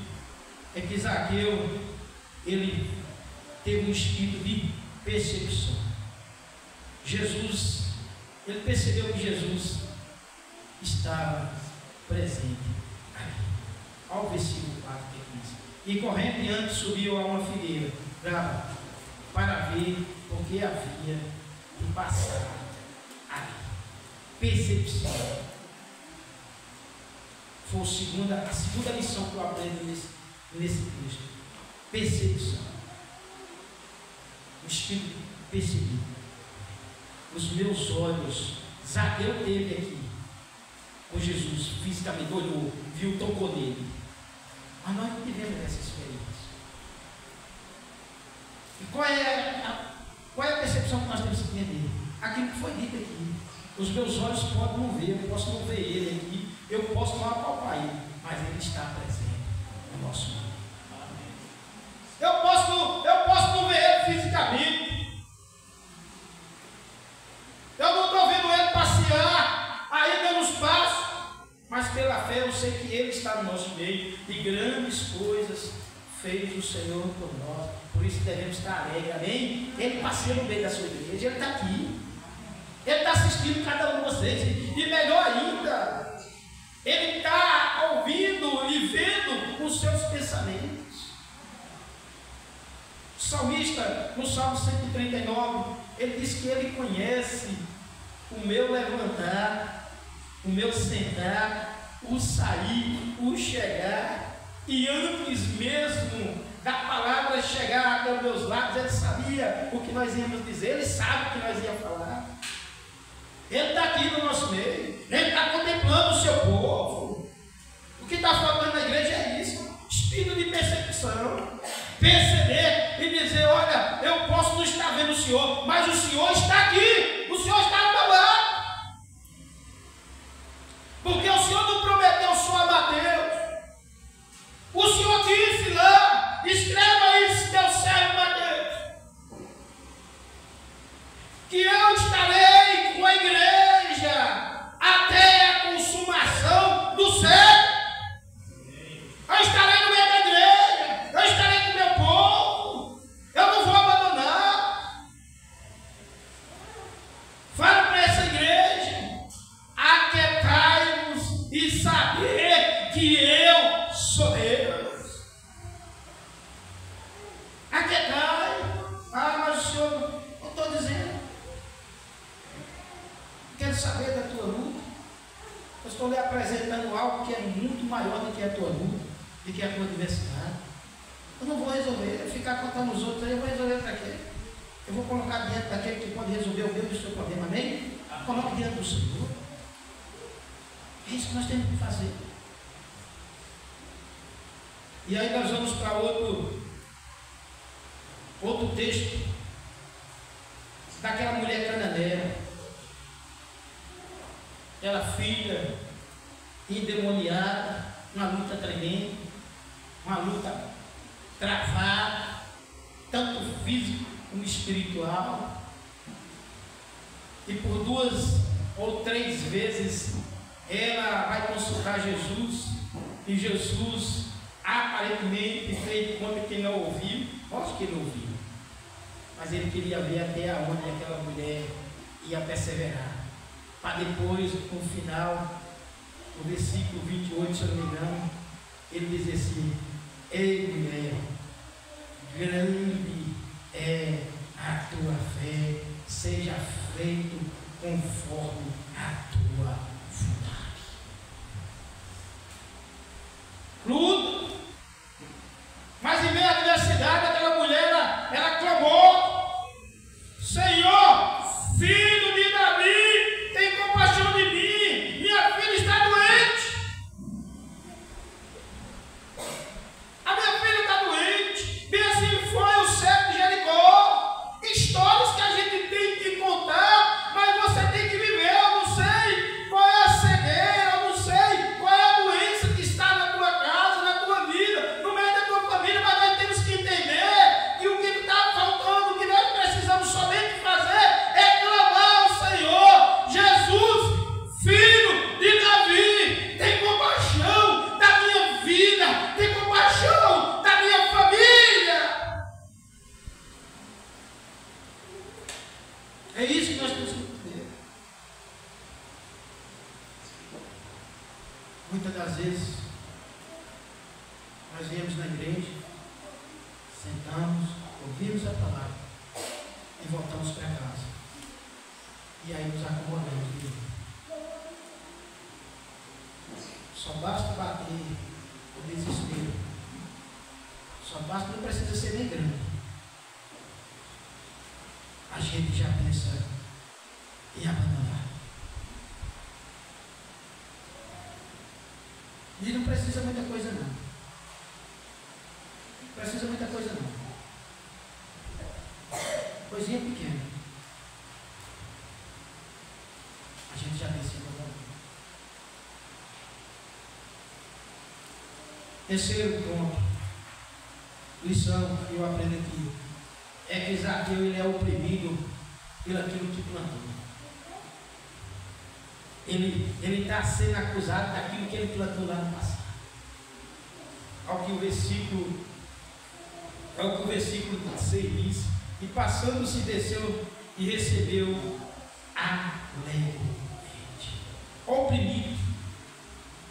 é que Zaqueu, ele teve um espírito de percepção. Ele percebeu que Jesus estava presente ali. Ao versículo 4 que diz: e correndo diante subiu a uma figueira brava para ver o que havia de passar ali. Percepção. Foi a segunda lição que eu aprendo nesse texto. Percepção. O Espírito percebido. Os meus olhos, Zaqueu teve aqui com Jesus, fisicamente olhou, viu, tocou nele. Mas nós não tivemos essa experiência. E qual é a percepção que nós temos que entender? Aquilo que foi dito aqui. Os meus olhos podem não ver, eu posso não ver ele aqui, eu posso não apalpar ele, mas ele está presente no nosso mundo. Eu posso não ver ele fisicamente. Eu não estou vendo ele passear, aí dando os passos, mas pela fé eu sei que ele está no nosso meio, e grandes coisas fez o Senhor por nós, por isso devemos estar alegres, amém? Ele passeia no meio da sua igreja, ele está aqui, ele está assistindo cada um de vocês, e melhor ainda, ele está ouvindo e vendo os seus pensamentos. O salmista, no Salmo 139, ele diz que ele conhece o meu levantar, o meu sentar, o sair, o chegar, e antes mesmo da palavra chegar até os meus lábios, ele sabia o que nós íamos dizer, ele sabe o que nós íamos falar. Ele está aqui no nosso meio, ele está contemplando o seu povo. O que está faltando na igreja é isso, espírito de percepção. Perceber e dizer, olha, eu posso não estar vendo o Senhor, mas o Senhor está aqui, o Senhor está ao meu lado. Porque o Senhor não prometeu só a Mateus. O Senhor disse lá, escreva isso, teu servo Mateus, que eu estarei com a igreja até a consumação do século. Eu estarei no meio da igreja, eu estarei com o meu povo. saber da tua luta. Eu estou lhe apresentando algo que é muito maior do que a tua luta, do que a tua adversidade. Eu não vou resolver, ficar contando os outros aí, eu vou resolver para quê? Eu vou colocar diante daquele que pode resolver o meu e o seu problema, amém? Coloque diante do Senhor. É isso que nós temos que fazer. E aí nós vamos para outro texto, daquela mulher cananeia, aquela filha endemoniada, uma luta tremenda, uma luta travada, tanto físico como espiritual, e por 2 ou 3 vezes ela vai consultar Jesus, e Jesus aparentemente fez de conta que não ouviu. Lógico que não ouviu, mas ele queria ver até onde aquela mulher ia perseverar, para depois, no final, no versículo 28, se eu não me engano, ele diz assim: ei mulher, grande é a tua fé, seja feito conforme a tua vontade. Luta, mas em meio à adversidade, aquela mulher, ela clamou: Senhor, filho de Davi, tem compaixão de mim, minha filha está doente. A minha filha está doente. Bem assim foi o cego de Jericó. Histórias que a gente tem que contar, mas você tem que viver. Eu não sei qual é a cegueira, eu não sei qual é a doença que está na tua casa, na tua vida, no meio da tua família, mas nós temos que entender que o que está faltando, o que nós precisamos somente fazer é clamar ao Senhor: Jesus, filho de Davi, tem compaixão da minha vida, tem compaixão da minha família. É isso que nós temos que entender. Muitas das vezes nós viemos na igreja, sentamos, ouvimos a palavra e voltamos para casa. E aí nos acomodamos. Só basta bater o desespero. Só basta, não precisa ser nem grande. A gente já pensa em abandonar. E não precisa muita coisa não. Não precisa muita coisa não. Coisinha pequena. A gente já pensa em abandonar. Terceiro ponto, lição que eu aprendo aqui, é que Zaqueu ele é oprimido pelo aquilo que plantou. Ele está sendo acusado daquilo que ele plantou lá no passado. Ao que o versículo 6 diz: e passando-se desceu e recebeu alegremente. Oprimido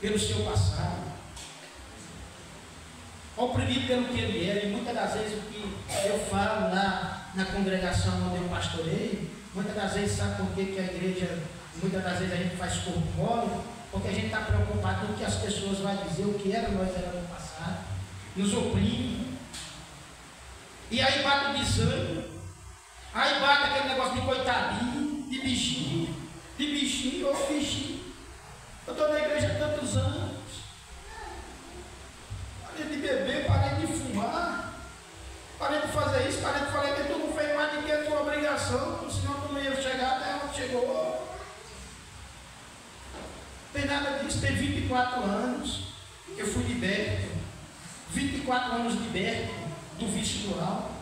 pelo seu passado, oprimido pelo que ele era. E muitas das vezes o que eu falo lá na congregação onde eu pastorei, muitas das vezes, sabe por que a igreja, muitas das vezes a gente faz corpo mole? Porque a gente está preocupado com o que as pessoas vão dizer, o que nós éramos no passado, nos oprime. E aí bate o desânimo, aí bate aquele negócio de coitadinho, de bichinho, ou bichinho. Eu estou na igreja há tantos anos, parei de beber, parei de fumar, parei de fazer isso, parei de falar que tu não fez mais do que a tua obrigação, senão tu não ia chegar até onde chegou. Não tem nada disso. Tem 24 anos que eu fui liberto, 24 anos liberto do vício do álcool,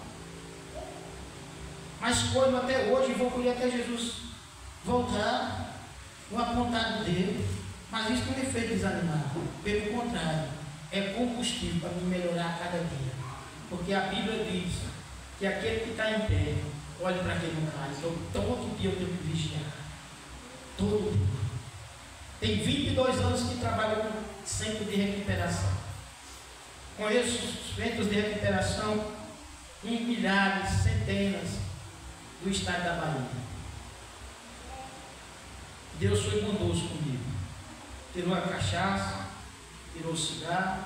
mas corro até hoje e vou colher até Jesus voltar no apontado dele. Mas isso não me fez desanimar, pelo contrário, é combustível para me melhorar a cada dia, porque a Bíblia diz que aquele que está em pé, olhe para quem não cai. Então todo dia eu tenho que vigiar, todo dia. Tem 22 anos que trabalho com centro de recuperação, conheço os centros de recuperação em milhares, centenas do estado da Bahia. Deus foi bondoso comigo. Tirou a cachaça, tirou o cigarro.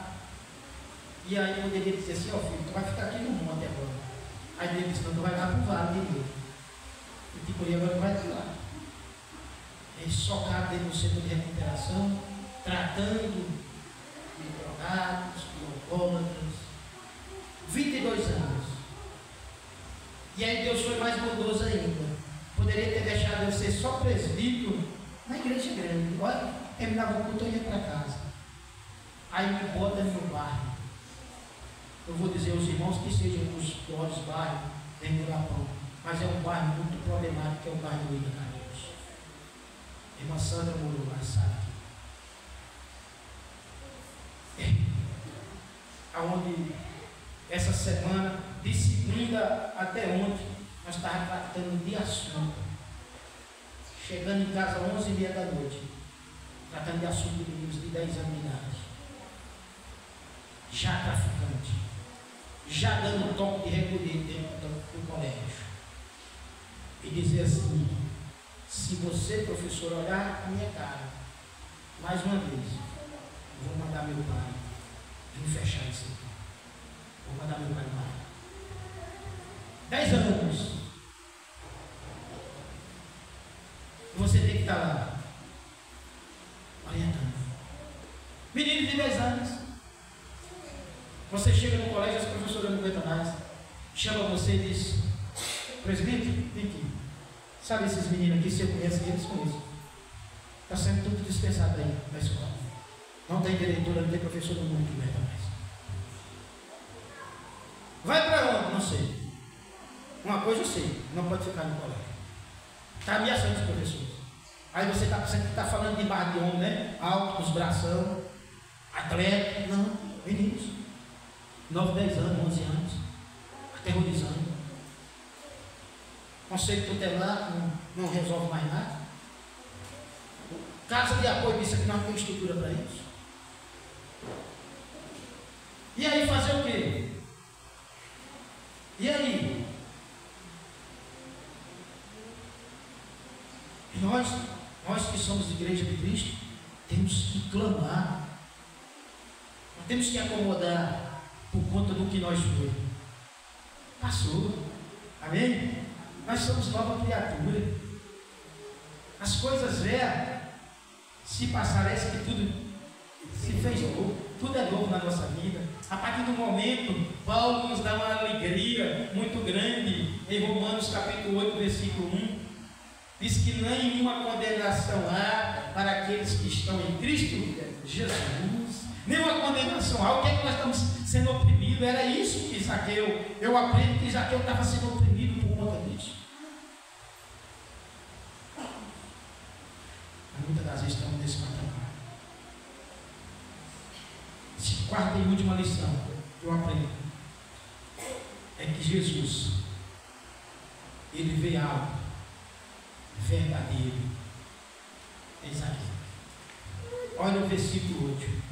E aí poderia dizer assim, ó filho, tu vai ficar aqui no mundo até agora. Aí Deus disse, não, tu vai lá para o vale de Deus. E tipo, e agora tu vai lá. Eles socaram dentro do centro de recuperação, tratando de drogados, de alcoólatras. 22 anos. E aí Deus foi mais bondoso ainda. Poderia ter deixado eu ser só presbítero na igreja grande. Olha, terminava o culto e ia para casa. Aí me bota no meu bairro. Eu vou dizer aos irmãos que sejam dos piores bairros dentro do Lapão, mas é um bairro muito problemático, que é o bairro do Ida Carlos. Irmã Sandra morou lá, sabe? Aonde essa semana, de segunda até ontem, nós estávamos tratando de assunto. Chegando em casa às 11h30 da noite, tratando de assunto de meninos de 10 anos de idade. Já traficante, já dando toque de recolher dentro do colégio. E dizer assim, se você, professor, olhar a minha cara, mais uma vez, eu vou mandar meu pai vir fechar isso aqui. Vou mandar meu pai embora. 10 anos. Você tem que estar lá, orientando. Menino de 10 anos. Você chega no colégio, as professoras não aguentam mais. Chama você e diz, presbítero, vem aqui. Sabe esses meninos aqui, se eu conheço, eles conhecem. Está sendo tudo dispensado aí na escola. Não tem diretora, não tem professor do mundo que aguenta mais. Vai para onde? Não sei. Uma coisa eu sei, não pode ficar no colégio. Está ameaçando os professores. Aí você está pensando que está falando de barra de homem, né? Alto, com os bração, atleta. Não, meninos. 9, 10 anos, 11 anos. Aterrorizando. Conselho tutelar não resolve mais nada. Casa de apoio disse que não tem estrutura para isso. E aí fazer o quê? E aí? E nós que somos de igreja de Cristo, temos que clamar. Não temos que acomodar por conta do que nós foi. Passou. Amém? Nós somos nova criatura. As coisas velhas se passar, parece que tudo se fez novo. Tudo é novo na nossa vida. A partir do momento, Paulo nos dá uma alegria muito grande em Romanos capítulo 8, versículo 1. Diz que nenhuma condenação há para aqueles que estão em Cristo Jesus. Nenhuma condenação há. O que é que nós estamos sendo oprimidos? Era isso que Zaqueu, eu aprendo que Zaqueu estava sendo oprimido por conta disso. Mas muitas das vezes estamos nesse patamar. Quarta e última lição que eu aprendo é que Jesus, ele vê algo verdadeiro em Zaqueu. Olha o versículo 8.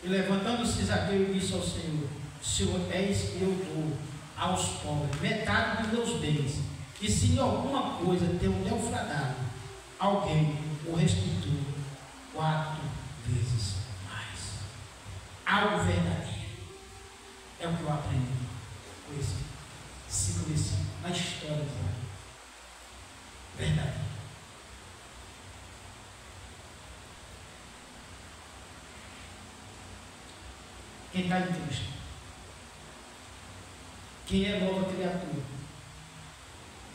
E levantando-se Zaqueu disse ao Senhor: Senhor, eis que eu dou aos pobres metade dos meus bens, e se em alguma coisa tenho defraudado alguém, o restituo 4 vezes mais. Algo verdadeiro. É o que eu aprendi com esse ciclo na história de Zaqueu. Verdadeiro. Quem está em Cristo, quem é nova criatura,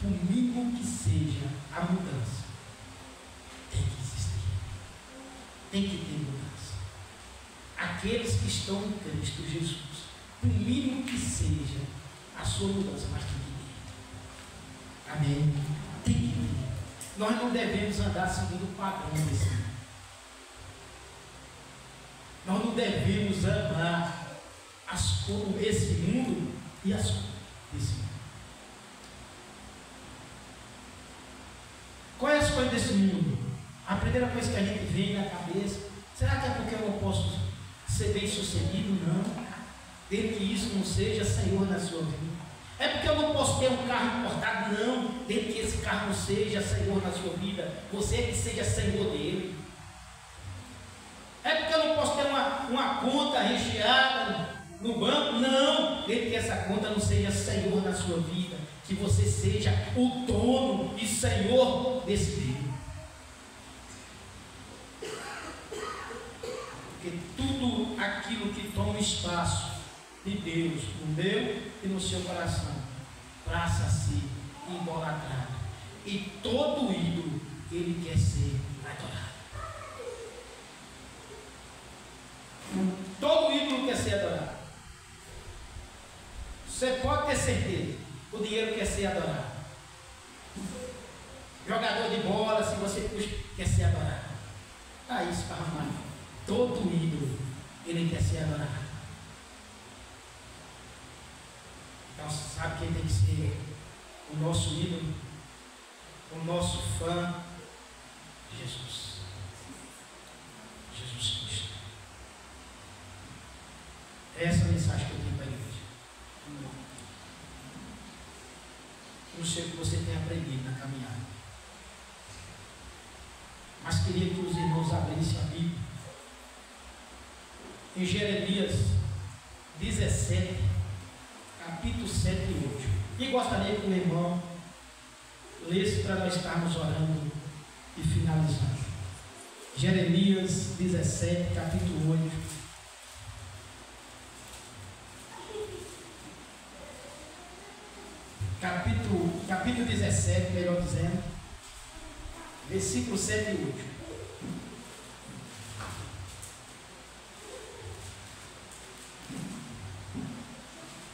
por mínimo que seja a mudança, tem que existir, tem que ter mudança. Aqueles que estão em Cristo Jesus, por mínimo que seja a sua mudança, mas tem que ter. Amém? Tem que ter. Nós não devemos andar seguindo o padrão desse mundo. Nós não devemos amar esse mundo e as coisas desse mundo. Qual é as coisas desse mundo? A primeira coisa que a gente vem na cabeça, será que é porque eu não posso ser bem sucedido? Não. Desde que isso não seja Senhor na sua vida. É porque eu não posso ter um carro importado, não. Desde que esse carro não seja Senhor na sua vida, você que seja Senhor dele. É porque eu não posso ter uma conta recheada no banco, não. Desde que essa conta não seja Senhor na sua vida, que você seja o dono e Senhor desse bem. Porque tudo aquilo que toma espaço de Deus no meu e no seu coração passa a ser idolatrado. E todo ídolo ele quer ser adorado. Todo ídolo quer ser adorado. Você pode ter certeza, o dinheiro quer ser adorado. Jogador de bola, se você puxa, quer ser adorado. Está aí esparramado. Todo ídolo ele quer ser adorado. Então, sabe quem tem que ser o nosso ídolo? O nosso fã? Jesus. Jesus Cristo. Essa é a mensagem que eu tenho para a igreja. Não sei o que você tem aprendido na caminhada, mas queria que os irmãos abrissem a Bíblia em Jeremias 17, capítulo 7 e 8. E gostaria que o irmão lesse para nós estarmos orando e finalizando. Jeremias 17, capítulo 8. Capítulo 17, melhor dizendo, versículo 7 e 8.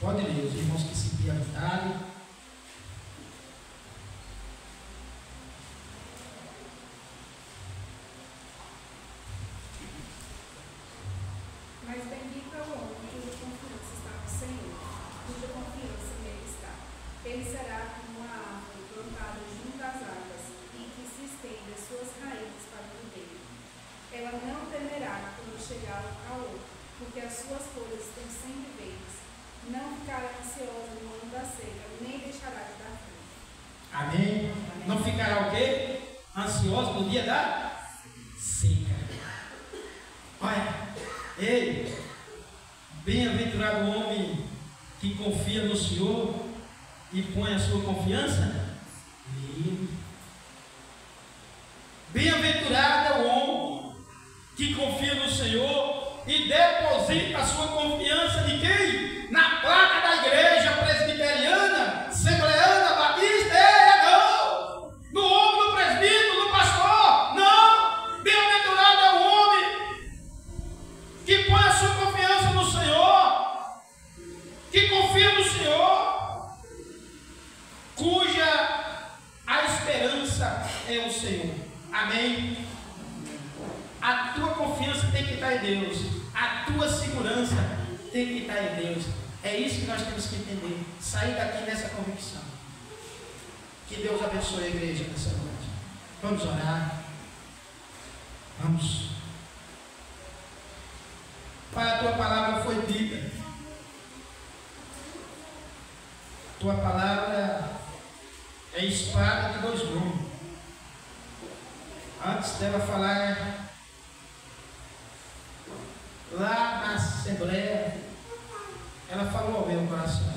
Pode ler, os irmãos que se adiantarem. Mas bendito é o homem cuja confiança está no Senhor, cuja confiança nele está. Ele será como uma árvore plantada junto às águas e que se estende as suas raízes para o ribeiro. Ela não temerá quando chegar ao outro, porque as suas folhas estão sempre verdes. Não ficará ansiosa no ano da seca, nem deixará de dar fruto. Amém? Amém. Não ficará o quê? Ansiosa no dia da seca. Olha, ei, bem-aventurado o homem que confia no Senhor e põe a sua confiança nele. Bem-aventurado é o homem que confia no Senhor e deposita a sua confiança de quem? Na placa da igreja presbiteriana, assembleana, batista, não! No homem, no presbítero, no pastor, não! Bem-aventurado é o homem que põe a sua confiança no Senhor, que confia no Senhor, cuja a esperança é o Senhor. Amém? A tua confiança tem que estar em Deus, a tua segurança tem que estar em Deus. É isso que nós temos que entender. Sair daqui nessa convicção. Que Deus abençoe a igreja nessa noite. Vamos orar. Vamos. Pai, a tua palavra foi dita. Tua palavra é espada de dois gumes. Antes dela falar lá na assembleia, ela falou ao meu coração.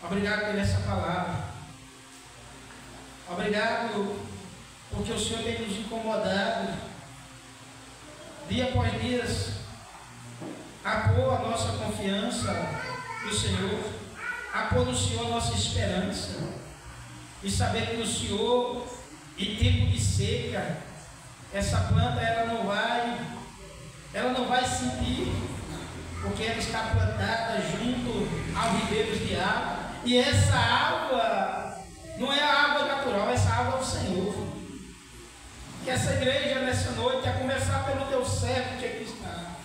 Obrigado por essa palavra. Obrigado porque o Senhor tem nos incomodado dia após dia a pôr a nossa confiança no Senhor, a pôr no Senhor a nossa esperança e saber que no Senhor, em tempo de seca, essa planta ela não vai sentir, porque ela está plantada junto aos ribeiros de água, e essa água não é a água natural, essa água é o Senhor. Que essa igreja nessa noite, a começar pelo teu servo que aqui está,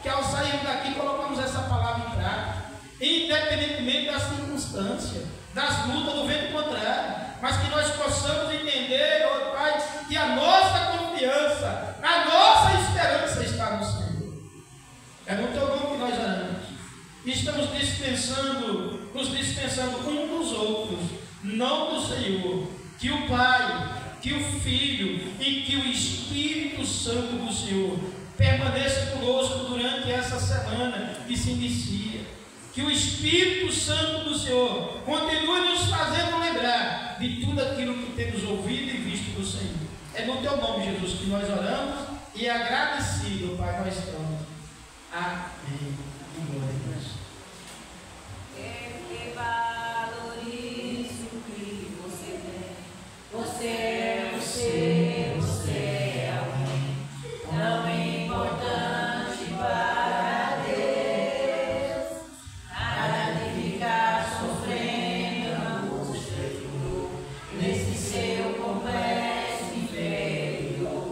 que ao sairmos daqui colocamos essa palavra em prática, independentemente da circunstância, das lutas do vento contrário, mas que nós possamos entender, ó Pai, que a nossa confiança, a nossa esperança está no Senhor. É no teu nome que nós oramos. Estamos nos dispensando um dos outros, não do Senhor. Que o Pai, que o Filho e que o Espírito Santo do Senhor permaneça conosco durante essa semana que se inicia. Que o Espírito Santo do Senhor continue nos fazendo lembrar de tudo aquilo que temos ouvido e visto do Senhor. É no teu nome, Jesus, que nós oramos e agradecido, Pai, nós estamos. Amém. Glória a Deus. Que valorize o que você tem. Você é alguém tão importante para Deus. Nada de ficar sofrendo angústia e dor nesse seu complexo inferior,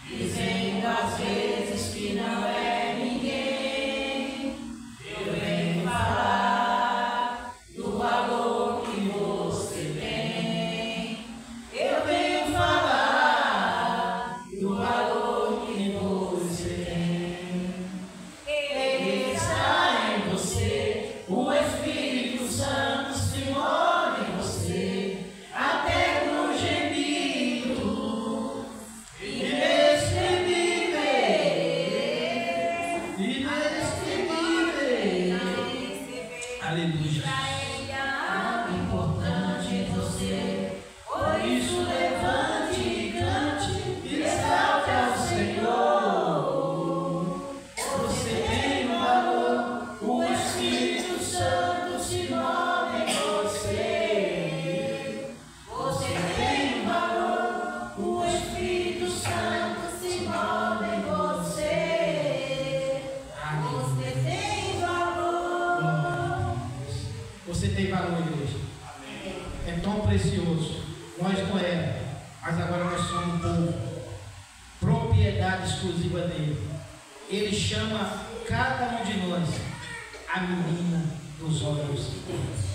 dizendo às vezes que não é ninguém. Eu venho falar do valor que você tem. Eu venho falar do valor que você tem. Ele está em você, o Espírito Santo se move em você, até no gemido inexprimível. Aleluia. Algo importante em você, por isso levante e cante e exalte ao Senhor. Você tem um valor, o Espírito Santo se move em você. Você tem um valor, o Espírito Santo se move em você. Você tem valor. Você tem valor, igreja. É tão precioso. Nós não éramos, mas agora nós somos um povo, propriedade exclusiva dele. Ele chama cada um de nós a menina dos olhos de Deus.